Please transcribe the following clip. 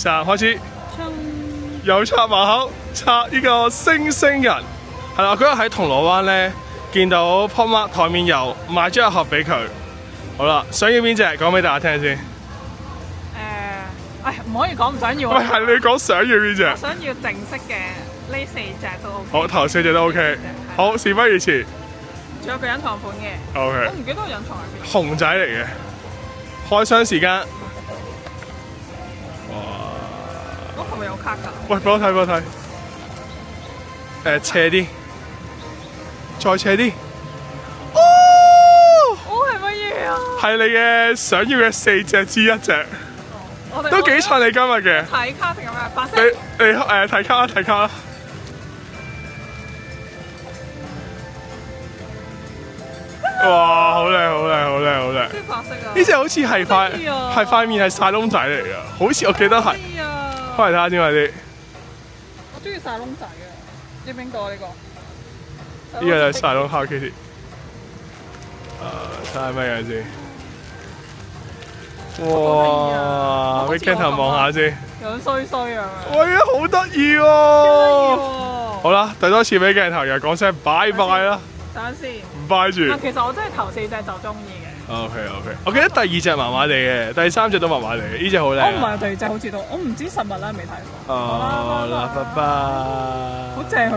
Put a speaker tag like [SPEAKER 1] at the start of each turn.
[SPEAKER 1] 3開始，有拆盲盒，拆呢個星星人。係啦，嗰日喺銅鑼灣咧見到 Pop Mart 台面有，買咗一盒俾佢。好啦，想要邊隻？講俾大家聽先。
[SPEAKER 2] 唔可以講唔想要。
[SPEAKER 1] 喂，係你講想要邊隻？
[SPEAKER 2] 我想要正式嘅呢4隻都 OK。
[SPEAKER 1] 好，頭4隻都 OK。好，事不宜遲。
[SPEAKER 2] 仲有個隱藏款嘅。
[SPEAKER 1] OK。
[SPEAKER 2] 我唔記得個隱藏喺邊。
[SPEAKER 1] 熊仔嚟嘅。開箱時間。哇！
[SPEAKER 2] 我係咪有卡㗎？
[SPEAKER 1] 喂，俾我睇，俾我睇。斜啲，再斜啲。哦！
[SPEAKER 2] 係乜嘢啊？
[SPEAKER 1] 係你嘅想要嘅4隻之一隻。都幾襯你今日嘅。
[SPEAKER 2] 睇卡定係咩？白色。
[SPEAKER 1] 你睇卡啦，睇卡啦。哇！好靚，好靚，好靚，好靚。
[SPEAKER 2] 啲白色啊！
[SPEAKER 1] 呢隻好似係塊面係晒窿仔嚟㗎，好似我記得係。開嚟睇下先，快啲。
[SPEAKER 2] 我中意晒窿仔嘅，知邊個呢個？
[SPEAKER 1] 呢個就係晒窿 Hello Kitty。睇下咩樣先。哇！俾鏡頭望下先。
[SPEAKER 2] 樣衰衰啊！
[SPEAKER 1] 喂啊，好得意喎！好啦，第多次俾鏡頭又講聲拜拜啦。
[SPEAKER 2] 等陣先。
[SPEAKER 1] 唔拜住。
[SPEAKER 2] 其實我真係頭4隻就中意嘅。
[SPEAKER 1] OK，我記得第2隻麻麻地嘅，第3隻都麻麻地嘅，呢隻好靚。
[SPEAKER 2] 我唔係第2隻好似都，我唔知實物啦，未睇過。
[SPEAKER 1] 好啦，拜拜。
[SPEAKER 2] 好正佢。